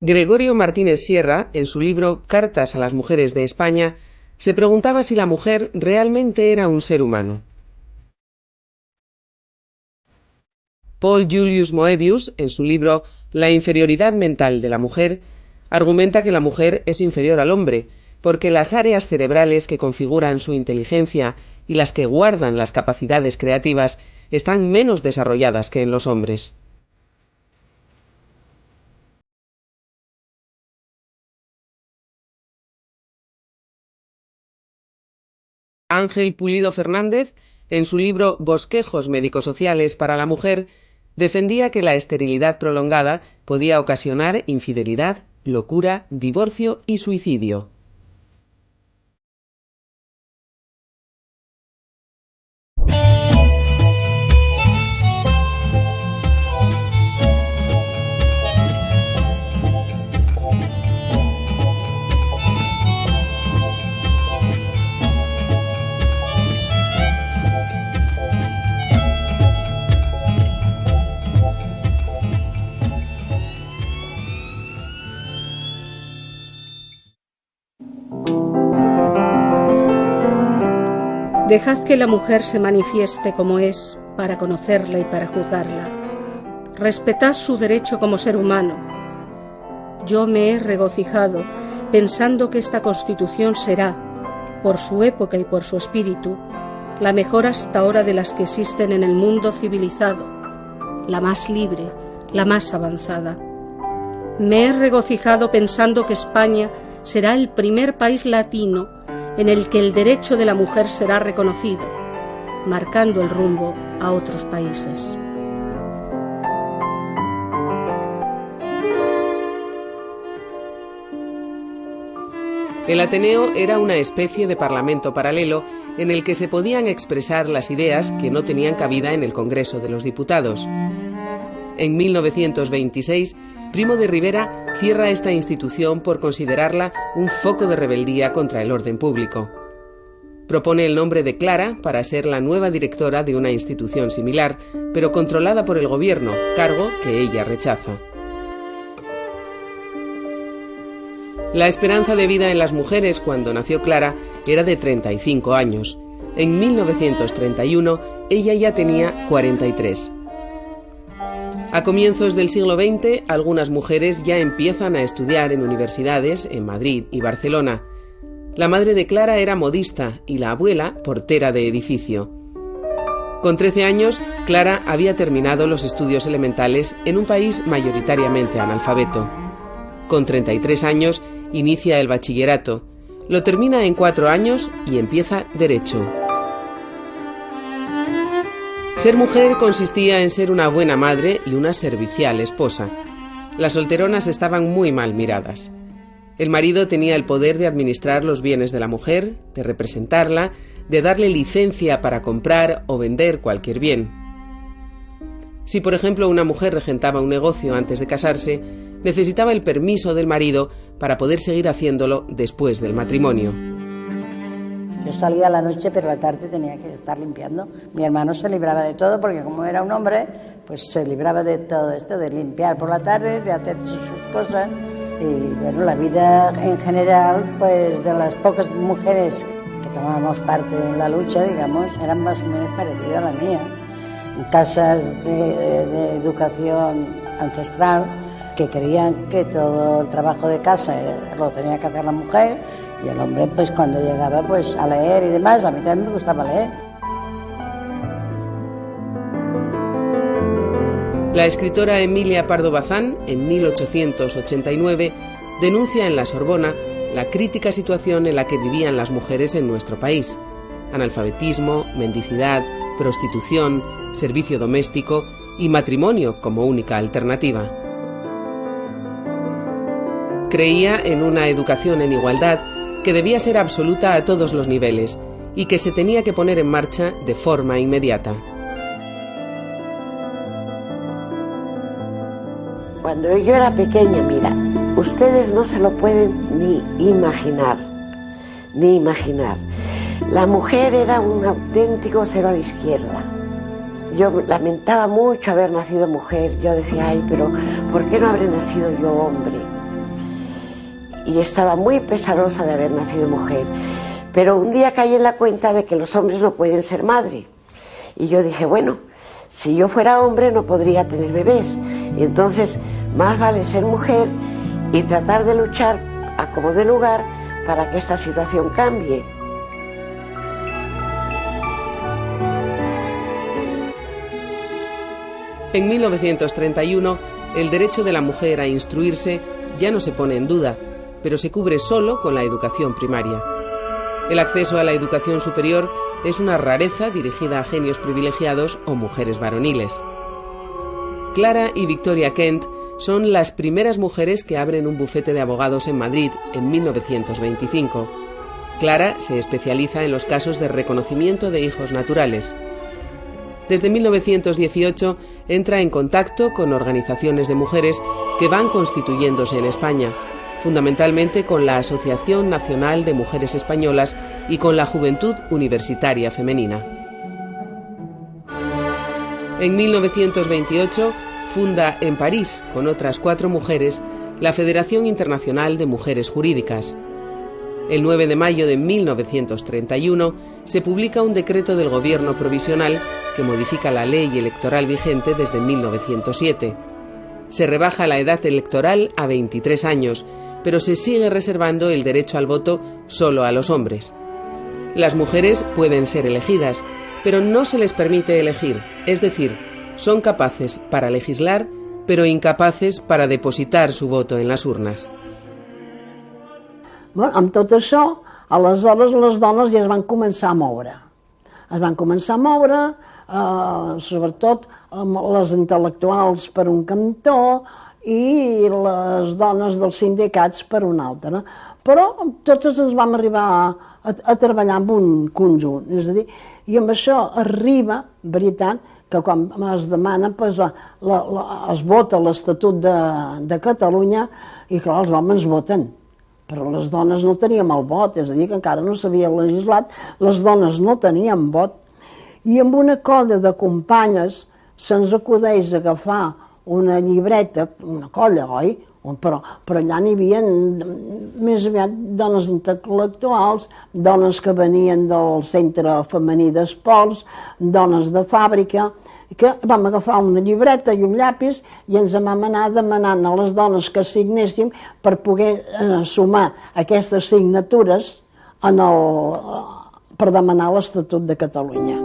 Gregorio Martínez Sierra, en su libro Cartas a las mujeres de España, se preguntaba si la mujer realmente era un ser humano. Paul Julius Moebius, en su libro La inferioridad mental de la mujer, argumenta que la mujer es inferior al hombre, porque las áreas cerebrales que configuran su inteligencia y las que guardan las capacidades creativas están menos desarrolladas que en los hombres. Ángel Pulido Fernández, en su libro Bosquejos médico-sociales para la mujer, defendía que la esterilidad prolongada podía ocasionar infidelidad, locura, divorcio y suicidio. Dejad que la mujer se manifieste como es, para conocerla y para juzgarla. Respetad su derecho como ser humano. Yo me he regocijado pensando que esta Constitución será, por su época y por su espíritu, la mejor hasta ahora de las que existen en el mundo civilizado, la más libre, la más avanzada. Me he regocijado pensando que España será el primer país latino en el que el derecho de la mujer será reconocido, marcando el rumbo a otros países. El Ateneo era una especie de parlamento paralelo en el que se podían expresar las ideas que no tenían cabida en el Congreso de los Diputados. En 1926, Primo de Rivera cierra esta institución por considerarla un foco de rebeldía contra el orden público. Propone el nombre de Clara para ser la nueva directora de una institución similar, pero controlada por el gobierno, cargo que ella rechaza. La esperanza de vida en las mujeres cuando nació Clara era de 35 años. En 1931 ella ya tenía 43. A comienzos del siglo XX, algunas mujeres ya empiezan a estudiar en universidades en Madrid y Barcelona. La madre de Clara era modista y la abuela portera de edificio. Con 13 años, Clara había terminado los estudios elementales en un país mayoritariamente analfabeto. Con 33 años, inicia el bachillerato. Lo termina en 4 años y empieza Derecho. Ser mujer consistía en ser una buena madre y una servicial esposa. Las solteronas estaban muy mal miradas. El marido tenía el poder de administrar los bienes de la mujer, de representarla, de darle licencia para comprar o vender cualquier bien. Si, por ejemplo, una mujer regentaba un negocio antes de casarse, necesitaba el permiso del marido para poder seguir haciéndolo después del matrimonio. Yo salía a la noche, pero a la tarde tenía que estar limpiando. Mi hermano se libraba de todo, porque como era un hombre, pues se libraba de todo esto, de limpiar por la tarde, de hacer sus cosas. Y bueno, la vida en general, pues de las pocas mujeres que tomábamos parte en la lucha, digamos, eran más o menos parecidas a la mía. En casas de educación ancestral, que creían que todo el trabajo de casa lo tenía que hacer la mujer, y el hombre, pues cuando llegaba pues a leer y demás. A mí también me gustaba leer. La escritora Emilia Pardo Bazán, en 1889, denuncia en la Sorbona la crítica situación en la que vivían las mujeres en nuestro país. Analfabetismo, mendicidad, prostitución, servicio doméstico y matrimonio como única alternativa. Creía en una educación en igualdad que debía ser absoluta a todos los niveles y que se tenía que poner en marcha de forma inmediata. Cuando yo era pequeña, mira, ustedes no se lo pueden ni imaginar, ni imaginar. La mujer era un auténtico cero a la izquierda. Yo lamentaba mucho haber nacido mujer. Yo decía, ay, pero ¿por qué no habré nacido yo hombre? y estaba muy pesarosa de haber nacido mujer. Pero un día caí en la cuenta de que los hombres no pueden ser madre. Y yo dije, bueno, si yo fuera hombre no podría tener bebés. Y entonces más vale ser mujer y tratar de luchar a como dé lugar para que esta situación cambie. En 1931, el derecho de la mujer a instruirse ya no se pone en duda, pero se cubre solo con la educación primaria. El acceso a la educación superior es una rareza dirigida a genios privilegiados o mujeres varoniles. Clara y Victoria Kent son las primeras mujeres que abren un bufete de abogados en Madrid en 1925. Clara se especializa en los casos de reconocimiento de hijos naturales. Desde 1918 entra en contacto con organizaciones de mujeres que van constituyéndose en España, fundamentalmente con la Asociación Nacional de Mujeres Españolas y con la Juventud Universitaria Femenina. En 1928 funda en París, con otras 4 mujeres, la Federación Internacional de Mujeres Jurídicas. El 9 de mayo de 1931 se publica un decreto del Gobierno provisional que modifica la ley electoral vigente desde 1907. Se rebaja la edad electoral a 23 años, pero se sigue reservando el derecho al voto solo a los hombres. Las mujeres pueden ser elegidas, pero no se les permite elegir, es decir, son capaces para legislar, pero incapaces para depositar su voto en las urnes. Bueno, amb tot això, aleshores les dones ja es van començar a moure. Es van començar a moure, sobretot les intel·lectuals per un cantó i les dones dels sindicats per un altre. Però totes ens vam arribar a treballar en un conjunt. És a dir, i amb això arriba, veritat, que quan es demana es vota l'Estatut de Catalunya i clar, els homes voten. Però les dones no teníem el vot, és a dir, que encara no s'havia legislat, les dones no teníem vot. I amb una colla de companyes se'ns acudeix agafar una llibreta, una colla, oi? Però allà n'hi havia més aviat dones intel·lectuals, dones que venien del Centre Femení d'Esports, dones de fàbrica, que vam agafar una llibreta i un llapis i ens vam anar demanant a les dones que signéssim per poder sumar aquestes signatures per demanar l'Estatut de Catalunya.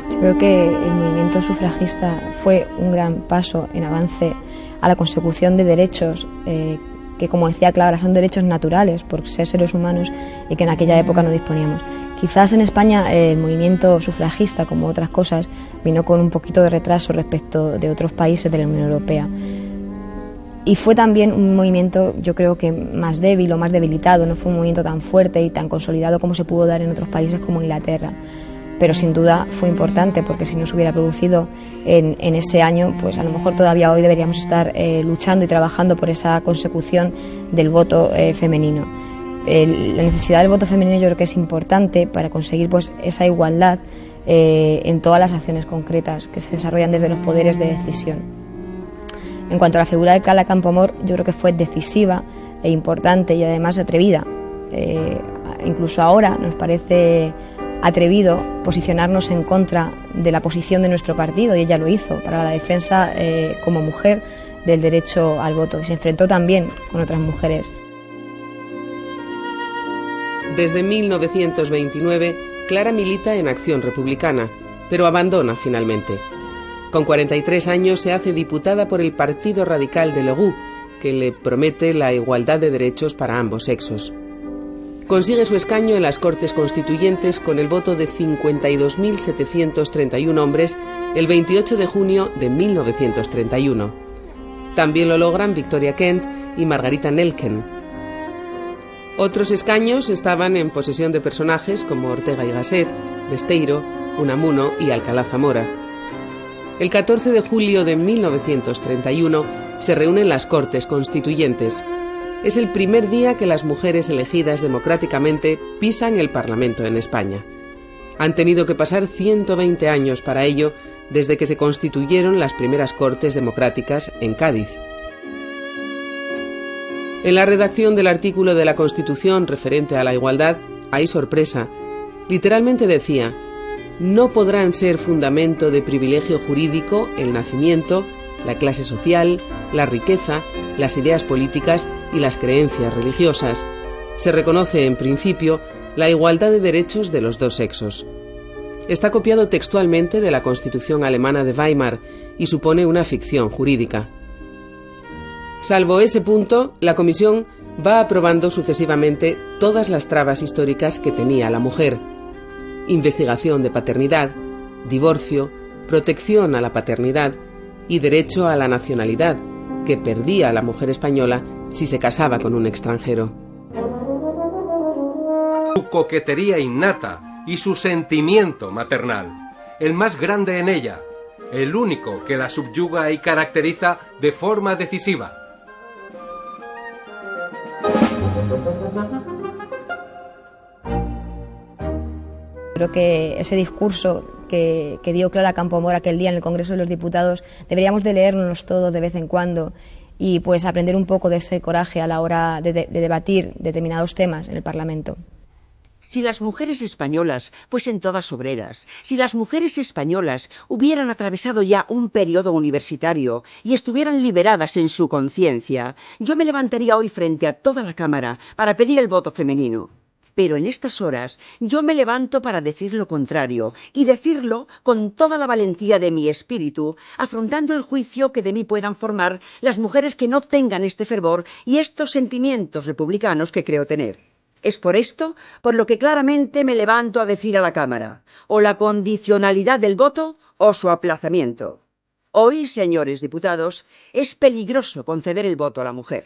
Yo creo que el movimiento sufragista fue un gran paso en avance a la consecución de derechos que, como decía Clara, son derechos naturales por ser seres humanos y que en aquella época no disponíamos. Quizás en España el movimiento sufragista, como otras cosas, vino con un poquito de retraso respecto de otros países de la Unión Europea. Y fue también un movimiento, yo creo que más débil o más debilitado, no fue un movimiento tan fuerte y tan consolidado como se pudo dar en otros países como Inglaterra. Pero sin duda fue importante, porque si no se hubiera producido en ese año, pues a lo mejor todavía hoy deberíamos estar luchando y trabajando por esa consecución del voto femenino. La necesidad del voto femenino yo creo que es importante para conseguir pues esa igualdad en todas las acciones concretas que se desarrollan desde los poderes de decisión. En cuanto a la figura de Clara Campoamor, yo creo que fue decisiva e importante y además atrevida. Incluso ahora nos parece atrevido posicionarnos en contra de la posición de nuestro partido, y ella lo hizo para la defensa como mujer del derecho al voto, y se enfrentó también con otras mujeres. Desde 1929, Clara milita en Acción Republicana, pero abandona finalmente. Con 43 años se hace diputada por el Partido Radical de Leroux, que le promete la igualdad de derechos para ambos sexos. Consigue su escaño en las Cortes Constituyentes con el voto de 52.731 hombres el 28 de junio de 1931. También lo logran Victoria Kent y Margarita Nelken. Otros escaños estaban en posesión de personajes como Ortega y Gasset, Besteiro, Unamuno y Alcalá Zamora. El 14 de julio de 1931 se reúnen las Cortes Constituyentes. Es el primer día que las mujeres elegidas democráticamente pisan el Parlamento en España. Han tenido que pasar 120 años para ello, desde que se constituyeron las primeras Cortes democráticas en Cádiz. En la redacción del artículo de la Constitución referente a la igualdad hay sorpresa. Literalmente decía: no podrán ser fundamento de privilegio jurídico el nacimiento, la clase social, la riqueza, las ideas políticas y las creencias religiosas. Se reconoce, en principio, la igualdad de derechos de los dos sexos. Está copiado textualmente de la Constitución alemana de Weimar y supone una ficción jurídica. Salvo ese punto, la Comisión va aprobando sucesivamente todas las trabas históricas que tenía la mujer: investigación de paternidad, divorcio, protección a la paternidad y derecho a la nacionalidad, que perdía la mujer española si se casaba con un extranjero. Su coquetería innata y su sentimiento maternal, el más grande en ella, el único que la subyuga y caracteriza de forma decisiva. Creo que ese discurso que dio Clara Campoamor aquel día en el Congreso de los Diputados deberíamos de leernos todos de vez en cuando y pues aprender un poco de ese coraje a la hora de debatir determinados temas en el Parlamento. Si las mujeres españolas fuesen todas obreras, si las mujeres españolas hubieran atravesado ya un periodo universitario y estuvieran liberadas en su conciencia, yo me levantaría hoy frente a toda la Cámara para pedir el voto femenino. Pero en estas horas yo me levanto para decir lo contrario, y decirlo con toda la valentía de mi espíritu, afrontando el juicio que de mí puedan formar las mujeres que no tengan este fervor y estos sentimientos republicanos que creo tener. Es por esto por lo que claramente me levanto a decir a la Cámara: o la condicionalidad del voto o su aplazamiento. Hoy, señores diputados, es peligroso conceder el voto a la mujer.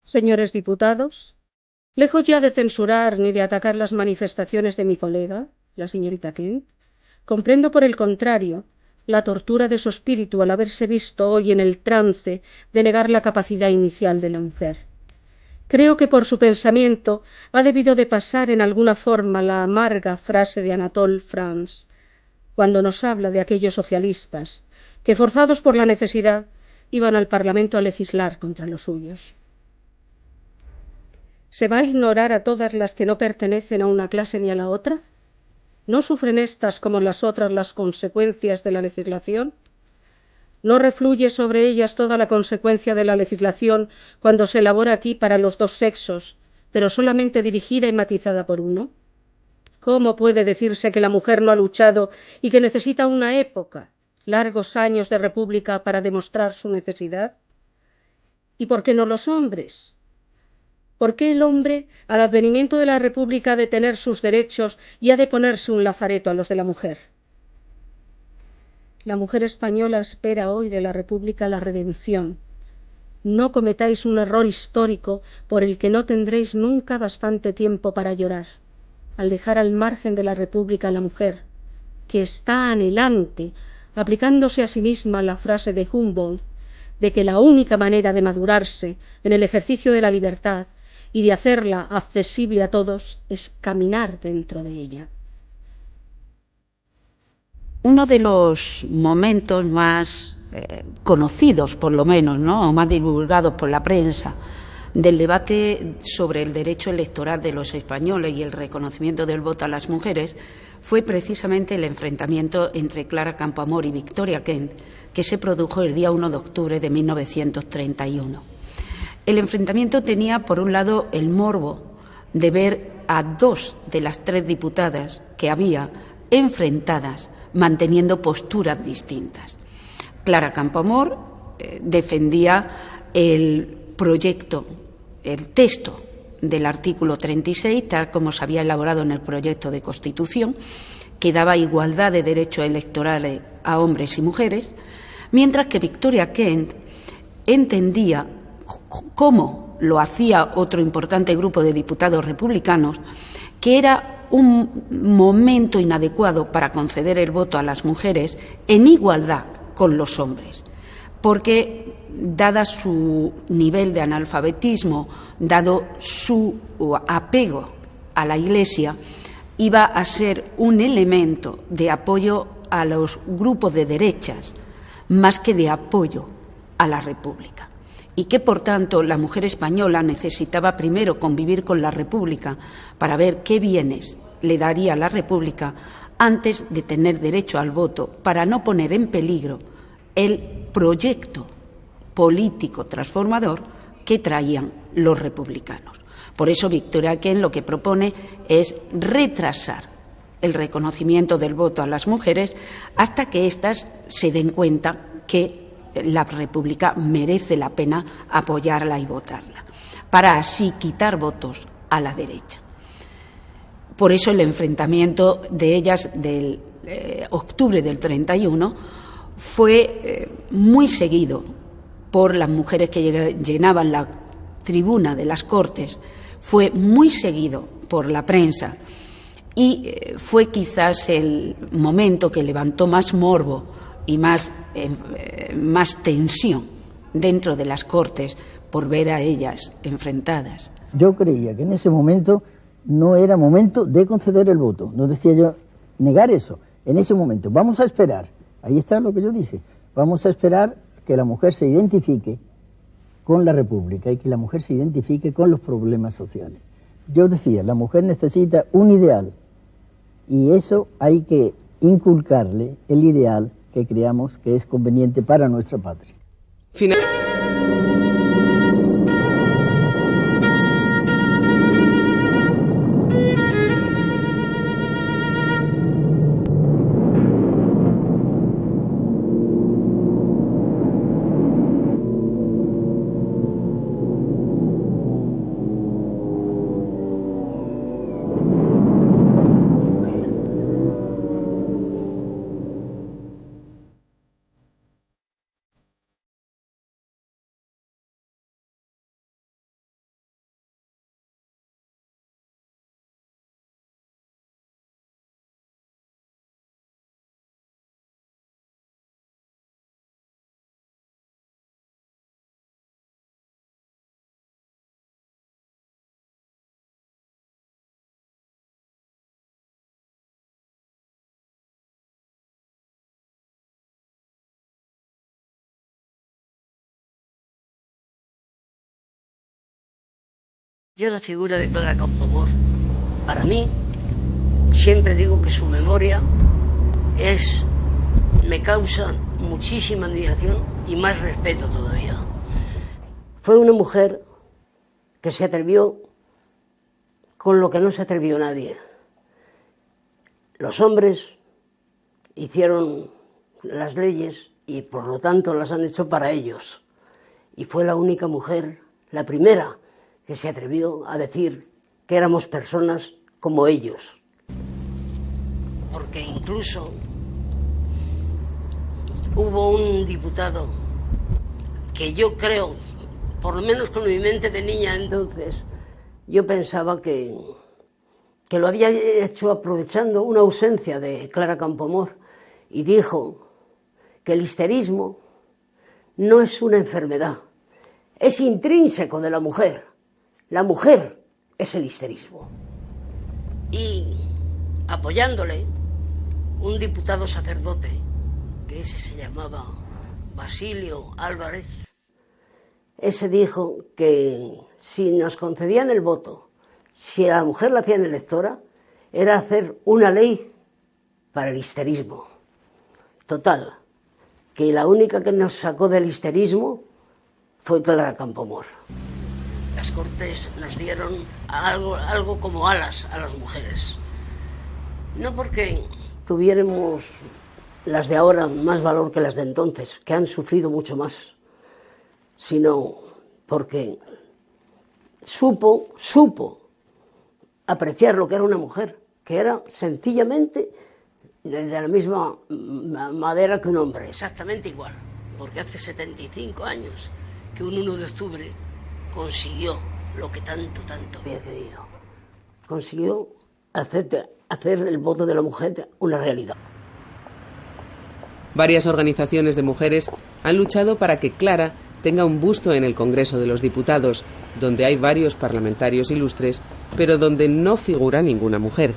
Señores diputados, lejos ya de censurar ni de atacar las manifestaciones de mi colega, la señorita Kent, comprendo por el contrario la tortura de su espíritu al haberse visto hoy en el trance de negar la capacidad inicial de la mujer. Creo que por su pensamiento ha debido de pasar en alguna forma la amarga frase de Anatole France, cuando nos habla de aquellos socialistas que, forzados por la necesidad, iban al Parlamento a legislar contra los suyos. ¿Se va a ignorar a todas las que no pertenecen a una clase ni a la otra? ¿No sufren estas como las otras las consecuencias de la legislación? ¿No refluye sobre ellas toda la consecuencia de la legislación cuando se elabora aquí para los dos sexos, pero solamente dirigida y matizada por uno? ¿Cómo puede decirse que la mujer no ha luchado y que necesita una época, largos años de república para demostrar su necesidad? ¿Y por qué no los hombres? ¿Por qué el hombre, al advenimiento de la República, ha de tener sus derechos y ha de ponerse un lazareto a los de la mujer? La mujer española espera hoy de la República la redención. No cometáis un error histórico por el que no tendréis nunca bastante tiempo para llorar, al dejar al margen de la República a la mujer, que está anhelante, aplicándose a sí misma la frase de Humboldt, de que la única manera de madurarse en el ejercicio de la libertad y de hacerla accesible a todos es caminar dentro de ella. Uno de los momentos más conocidos, por lo menos, ¿no?, o más divulgados por la prensa, del debate sobre el derecho electoral de los españoles y el reconocimiento del voto a las mujeres fue precisamente el enfrentamiento entre Clara Campoamor y Victoria Kent, que se produjo el día 1 de octubre de 1931. El enfrentamiento tenía, por un lado, el morbo de ver a dos de las tres diputadas que había enfrentadas, manteniendo posturas distintas. Clara Campoamor defendía el proyecto, el texto del artículo 36, tal como se había elaborado en el proyecto de Constitución, que daba igualdad de derechos electorales a hombres y mujeres, mientras que Victoria Kent entendía, como lo hacía otro importante grupo de diputados republicanos, que era un momento inadecuado para conceder el voto a las mujeres en igualdad con los hombres, porque, dada su nivel de analfabetismo, dado su apego a la Iglesia, iba a ser un elemento de apoyo a los grupos de derechas, más que de apoyo a la República. Y que, por tanto, la mujer española necesitaba primero convivir con la República para ver qué bienes le daría la República antes de tener derecho al voto, para no poner en peligro el proyecto político transformador que traían los republicanos. Por eso Victoria Kent lo que propone es retrasar el reconocimiento del voto a las mujeres hasta que éstas se den cuenta que la República merece la pena apoyarla y votarla, para así quitar votos a la derecha. Por eso el enfrentamiento de ellas del octubre del 31 fue muy seguido por las mujeres que llenaban la tribuna de las Cortes, fue muy seguido por la prensa y fue quizás el momento que levantó más morbo y más tensión dentro de las Cortes por ver a ellas enfrentadas. Yo creía que en ese momento no era momento de conceder el voto, no decía yo negar eso, en ese momento vamos a esperar, ahí está lo que yo dije, vamos a esperar que la mujer se identifique con la República y que la mujer se identifique con los problemas sociales. Yo decía, la mujer necesita un ideal y eso hay que inculcarle el ideal que creamos que es conveniente para nuestra patria. Yo la figura de Clara Campoamor, para mí, siempre digo que su memoria me causa muchísima admiración y más respeto todavía. Fue una mujer que se atrevió con lo que no se atrevió nadie. Los hombres hicieron las leyes y por lo tanto las han hecho para ellos. Y fue la única mujer, la primera, que se atrevió a decir que éramos personas como ellos. Porque incluso hubo un diputado que yo creo, por lo menos con mi mente de niña entonces, yo pensaba que lo había hecho aprovechando una ausencia de Clara Campoamor y dijo que el histerismo no es una enfermedad, es intrínseco de la mujer. La mujer es el histerismo. Y apoyándole, un diputado sacerdote, que ese se llamaba Basilio Álvarez, ese dijo que si nos concedían el voto, si a la mujer la hacían electora, era hacer una ley para el histerismo. Total, que la única que nos sacó del histerismo fue Clara Campoamor. Las Cortes nos dieron algo como alas a las mujeres. No porque tuviéramos las de ahora más valor que las de entonces, que han sufrido mucho más, sino porque supo apreciar lo que era una mujer, que era sencillamente de la misma madera que un hombre, exactamente igual, porque hace 75 años que un 1 de octubre consiguió lo que tanto había querido. Consiguió hacer el voto de la mujer una realidad. Varias organizaciones de mujeres han luchado para que Clara tenga un busto en el Congreso de los Diputados, donde hay varios parlamentarios ilustres, pero donde no figura ninguna mujer.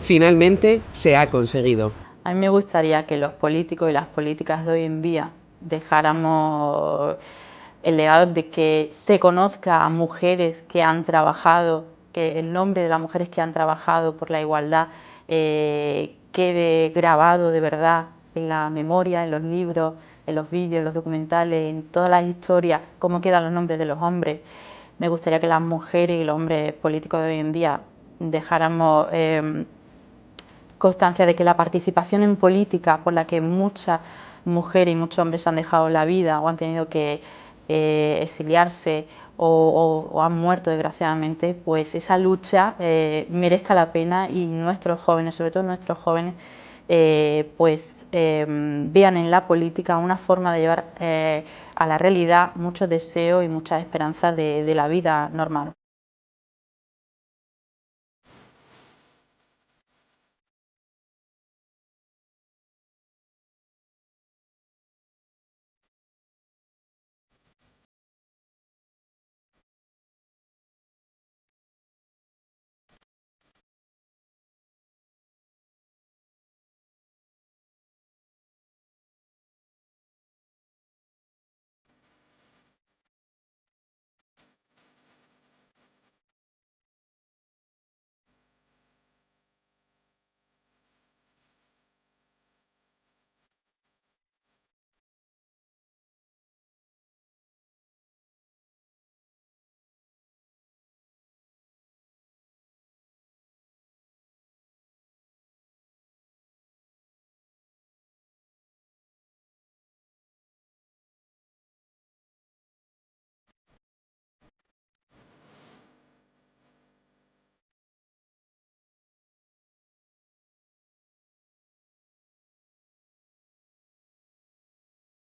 Finalmente, se ha conseguido. A mí me gustaría que los políticos y las políticas de hoy en día dejáramos el legado de que se conozca a mujeres que han trabajado, que el nombre de las mujeres que han trabajado por la igualdad quede grabado de verdad en la memoria, en los libros, en los vídeos, en los documentales, en todas las historias, cómo quedan los nombres de los hombres. Me gustaría que las mujeres y los hombres políticos de hoy en día dejáramos constancia de que la participación en política, por la que muchas mujeres y muchos hombres han dejado la vida o han tenido que exiliarse o han muerto desgraciadamente, pues esa lucha merezca la pena y nuestros jóvenes, sobre todo nuestros jóvenes, vean en la política una forma de llevar a la realidad muchos deseos y muchas esperanzas de la vida normal.